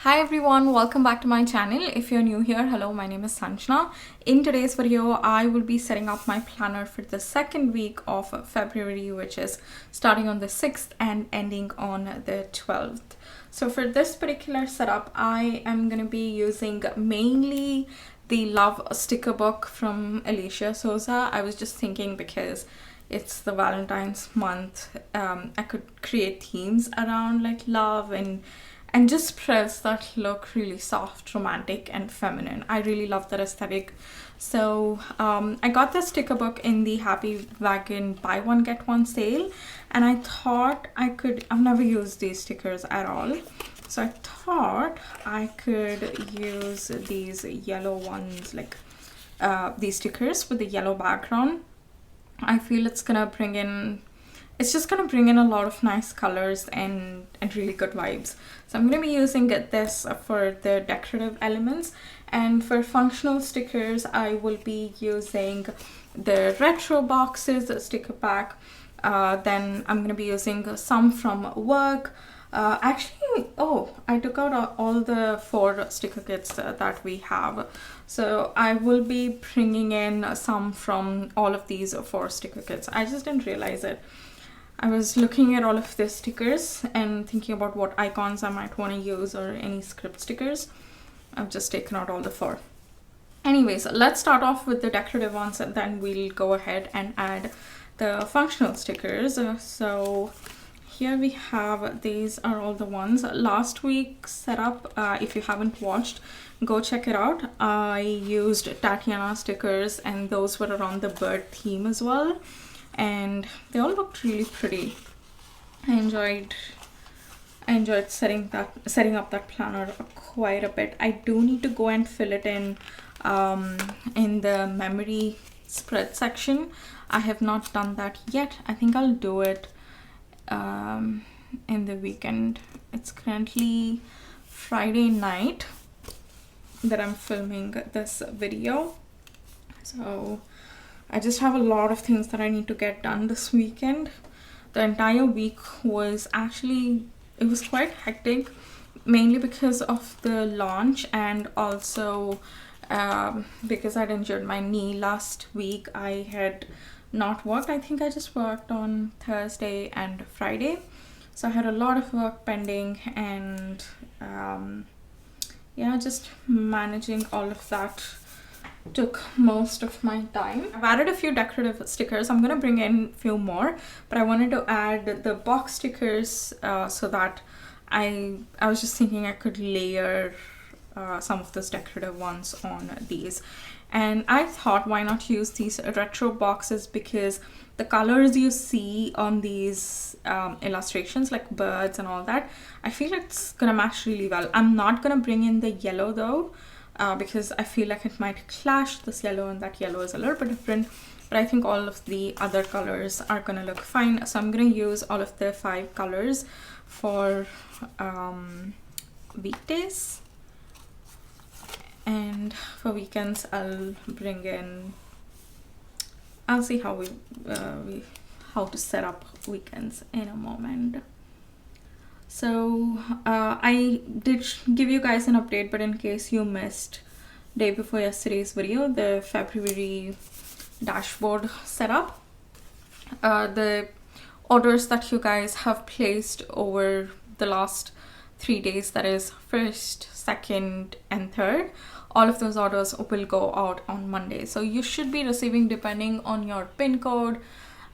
Hi everyone, welcome back to my channel. If you're new here, hello, my name is Sanjana. In today's video, I will be setting up my planner for the second week of February, which is starting on the 6th and ending on the 12th. So for this particular setup, I am going to be using mainly the Love sticker book from Alicia Souza. I was just thinking because it's the Valentine's month, I could create themes around like love and just spreads that look really soft, romantic and feminine. I really love that aesthetic. So I got this sticker book in the Happy Wagon buy one get one sale, and I thought I've never used these stickers at all, so I thought I could use these yellow ones, like these stickers with the yellow background. I feel it's just gonna bring in a lot of nice colors and really good vibes. So I'm gonna be using this for the decorative elements, and for functional stickers I will be using the retro boxes, the sticker pack. Then I'm gonna be using some from work. I took out all the 4 sticker kits that we have, so I will be bringing in some from all of these 4 sticker kits. I just didn't realize it. I was looking at all of the stickers and thinking about what icons I might want to use or any script stickers. I've just taken out all the 4. Anyways, let's start off with the decorative ones and then we'll go ahead and add the functional stickers. So here we have, these are all the ones. Last week's setup, if you haven't watched, go check it out. I used Tatiana stickers and those were around the bird theme as well, and they all looked really pretty. I enjoyed setting up that planner quite a bit. I do need to go and fill it in the memory spread section. I have not done that yet. I think I'll do it in the weekend. It's currently Friday night that I'm filming this video, so I just have a lot of things that I need to get done this weekend. The entire week was quite hectic, mainly because of the launch and also because I'd injured my knee last week. I had not worked. I think I just worked on Thursday and Friday, so I had a lot of work pending, and yeah, just managing all of that took most of my time. I've added a few decorative stickers. I'm gonna bring in a few more, but I wanted to add the box stickers so that I was just thinking I could layer some of those decorative ones on these. And I thought, why not use these retro boxes, because the colors you see on these illustrations, like birds and all that, I feel it's gonna match really well. I'm not gonna bring in the yellow though, because I feel like it might clash. This yellow and that yellow is a little bit different, but I think all of the other colors are gonna look fine. So I'm gonna use all of the 5 colors for weekdays, and for weekends I'll see how how to set up weekends in a moment. So I did give you guys an update, but in case you missed day before yesterday's video, the February dashboard setup, the orders that you guys have placed over the last 3 days, that is 1st, 2nd and 3rd, all of those orders will go out on Monday. So you should be receiving, depending on your pin code,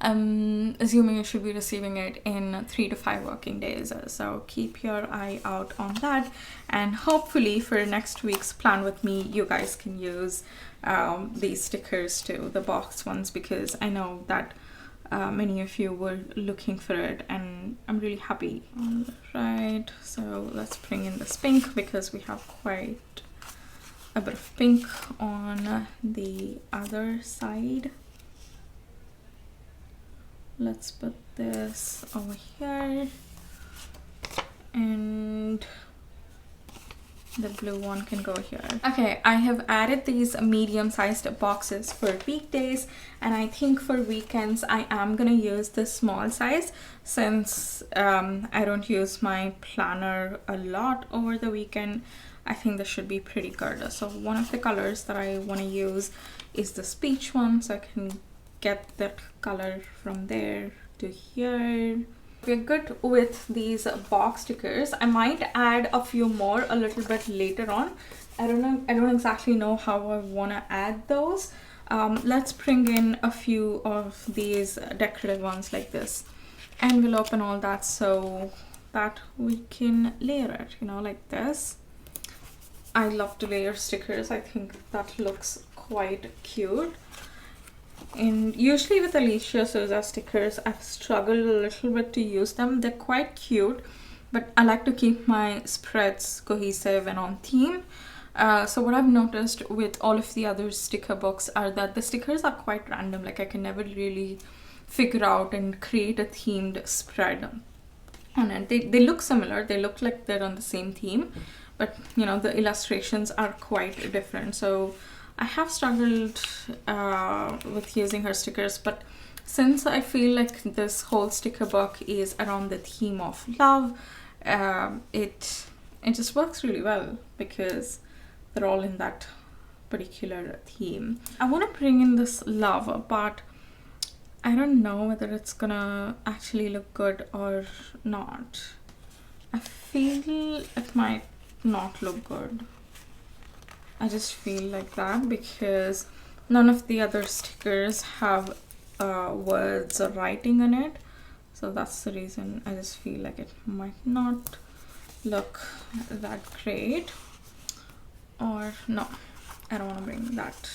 assuming you should be receiving it in 3 to 5 working days. So keep your eye out on that, and hopefully for next week's plan with me, you guys can use these stickers too, the box ones, because I know that many of you were looking for it and I'm really happy. All right, so let's bring in this pink because we have quite a bit of pink on the other side. Let's put this over here, and The blue one can go here. Okay, I have added these medium-sized boxes for weekdays, and I think for weekends I am gonna use the small size since I don't use my planner a lot over the weekend. I think this should be pretty good. So one of the colors that I want to use is this peach one, so I can get that color from there to here. We're good with these box stickers. I might add a few more a little bit later on. I don't exactly know how I want to add those. Let's bring in a few of these decorative ones like this envelope and all that, so that we can layer it, you know, like this. I love to layer stickers. I think that looks quite cute. And usually with Alicia Souza stickers, I've struggled a little bit to use them. They're quite cute, but I like to keep my spreads cohesive and on theme. So what I've noticed with all of the other sticker books are that the stickers are quite random. Like I can never really figure out and create a themed spread on it. They look similar. They look like they're on the same theme, but you know, the illustrations are quite different. So I have struggled with using her stickers, but since I feel like this whole sticker book is around the theme of love, it just works really well because they're all in that particular theme. I want to bring in this love, but I don't know whether it's gonna actually look good or not. I feel it might not look good. I just feel like that because none of the other stickers have words or writing on it, so that's the reason I just feel like it might not look that great. Or no, I don't want to bring that.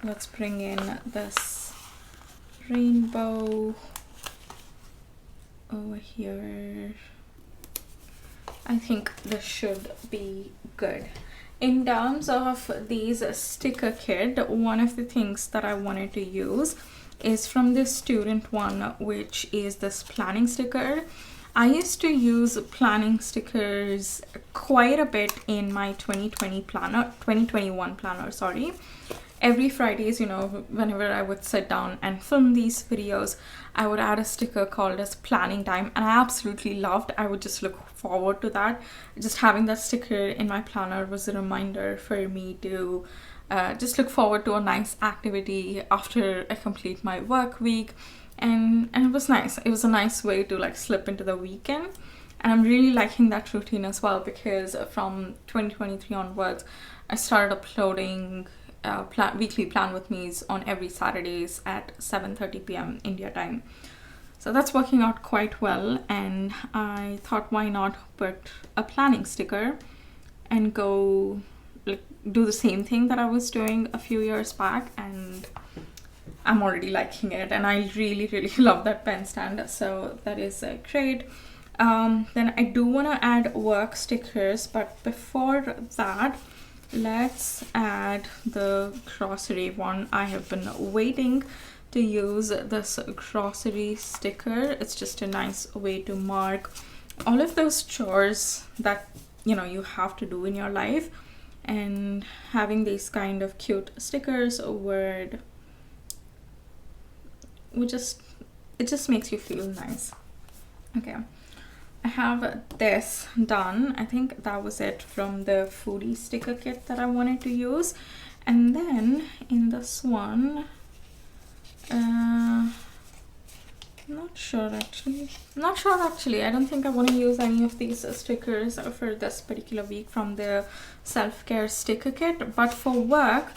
Let's bring in this rainbow over here. I think this should be good. In terms of these sticker kit, one of the things that I wanted to use is from this student one, which is this planning sticker. I used to use planning stickers quite a bit in my 2021 planner, sorry. Every Fridays, you know, whenever I would sit down and film these videos, I would add a sticker called as planning time, and I absolutely loved. I would just look forward to that. Just having that sticker in my planner was a reminder for me to just look forward to a nice activity after I complete my work week, and it was nice. It was a nice way to like slip into the weekend, and I'm really liking that routine as well because from 2023 onwards, I started uploading weekly plan with me's on every Saturdays at 7:30 p.m. India time. So that's working out quite well, and I thought why not put a planning sticker and go like do the same thing that I was doing a few years back, and I'm already liking it, and I really love that pen stand, so that is great. Then I do want to add work stickers, but before that, let's add the grocery one. I have been waiting to use this grocery sticker. It's just a nice way to mark all of those chores that you know you have to do in your life, and having these kind of cute stickers would it just makes you feel nice. Okay, I have this done. I think that was it from the foodie sticker kit that I wanted to use. And then in this one, not sure actually. I don't think I want to use any of these stickers for this particular week from the self-care sticker kit. But for work,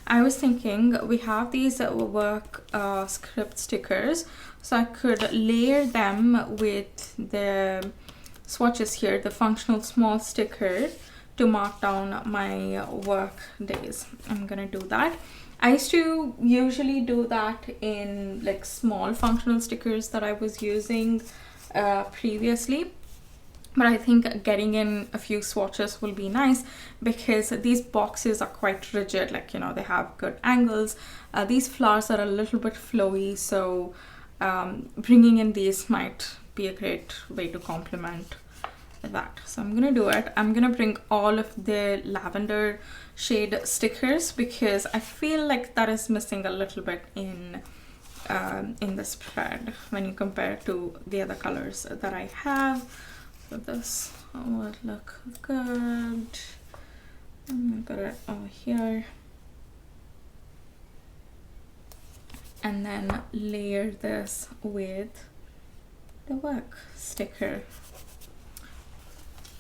I was thinking we have these work script stickers, so I could layer them with the swatches here, the functional small sticker, to mark down my work days. I'm gonna do that. I used to usually do that in like small functional stickers that I was using previously, but I think getting in a few swatches will be nice because these boxes are quite rigid, like you know, they have good angles. These flowers are a little bit flowy, so bringing in these might be a great way to complement that. So I'm gonna do it. I'm gonna bring all of the lavender shade stickers because I feel like that is missing a little bit in the spread when you compare to the other colors that I have. So this would look good. I'm gonna put it over here and then layer this with the work sticker.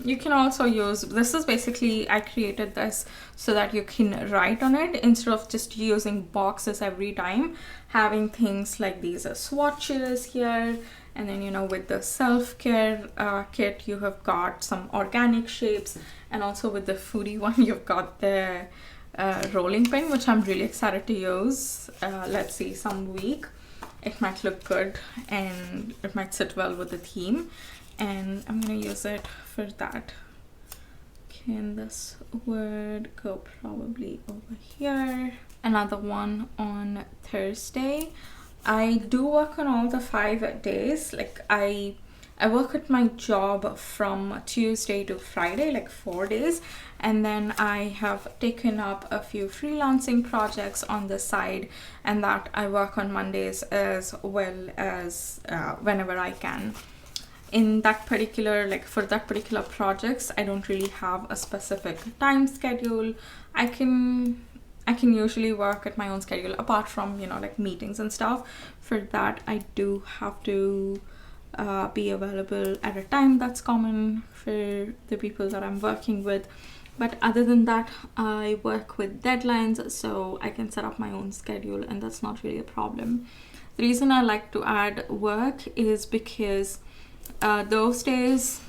You can also use, this is basically, I created this so that you can write on it instead of just using boxes every time, having things like these swatches here, and then, you know, with the self-care kit you have got some organic shapes, and also with the foodie one you've got the rolling pin, which I'm really excited to use. Let's see, some week it might look good and it might sit well with the theme, and I'm gonna use it for that. Okay, and this would go probably over here. Another one on Thursday. I do work on all the 5 days. Like I work at my job from Tuesday to Friday, like 4 days, and then I have taken up a few freelancing projects on the side, and that I work on Mondays as well as whenever I can. In that particular, like for that particular projects, I don't really have a specific time schedule. I can usually work at my own schedule apart from, you know, like meetings and stuff. For that I do have to be available at a time that's common for the people that I'm working with. But other than that, I work with deadlines, so I can set up my own schedule, and that's not really a problem. The reason I like to add work is because those days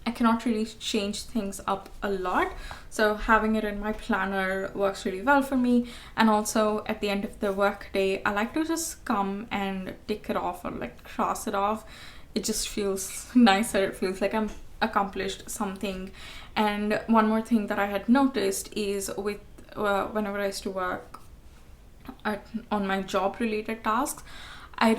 I cannot really change things up a lot, so having it in my planner works really well for me. And also at the end of the work day, I like to just come and tick it off or like cross it off. It just feels nicer. It feels like I'm accomplished something. And one more thing that I had noticed is with whenever I used to work on my job related tasks, I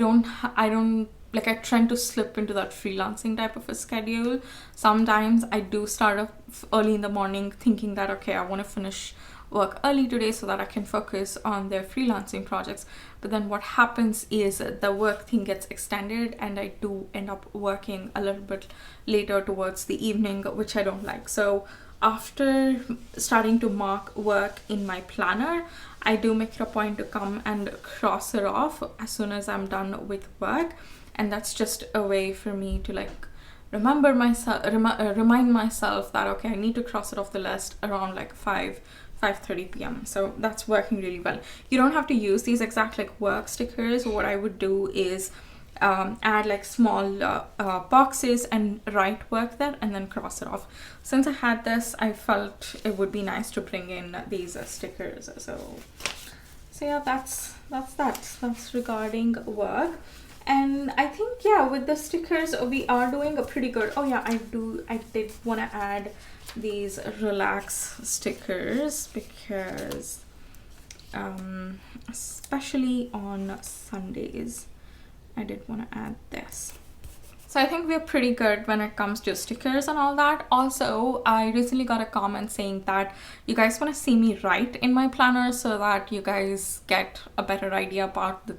I tend to slip into that freelancing type of a schedule. Sometimes I do start up early in the morning thinking that, okay, I want to finish work early today so that I can focus on their freelancing projects. But then what happens is the work thing gets extended and I do end up working a little bit later towards the evening, which I don't like. So after starting to mark work in my planner, I do make it a point to come and cross it off as soon as I'm done with work. And that's just a way for me to like remind myself that, okay, I need to cross it off the list around like 5:30 p.m. So that's working really well. You don't have to use these exact like work stickers. What I would do is add like small boxes and write work there and then cross it off. Since I had this, I felt it would be nice to bring in these stickers. So yeah, that's regarding work. And I think, yeah, with the stickers we are doing a pretty good. Oh yeah, I did want to add these relax stickers because especially on Sundays I did want to add this. So I think we're pretty good when it comes to stickers and all that. Also, I recently got a comment saying that you guys want to see me write in my planner so that you guys get a better idea about the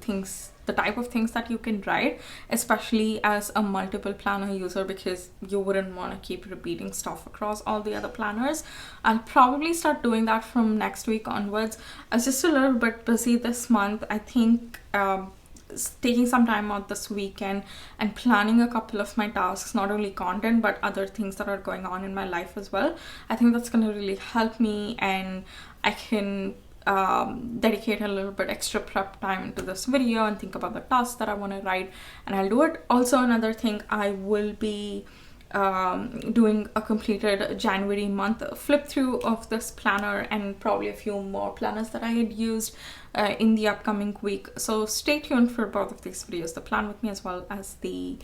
type of things that you can write, especially as a multiple planner user, because you wouldn't want to keep repeating stuff across all the other planners. I'll probably start doing that from next week onwards. I was just a little bit busy this month. I think taking some time out this weekend and planning a couple of my tasks, not only content but other things that are going on in my life as well. I think that's going to really help me, and I can dedicate a little bit extra prep time to this video and think about the tasks that I want to write, and I'll do it. Also, another thing, I will be doing a completed January month flip through of this planner and probably a few more planners that I had used in the upcoming week. So stay tuned for both of these videos, the plan with me as well as the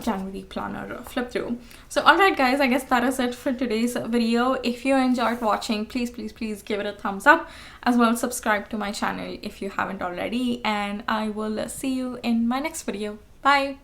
January planner flip through. So alright guys, I guess that is it for today's video. If you enjoyed watching, please give it a thumbs up, as well as subscribe to my channel if you haven't already, and I will see you in my next video. Bye.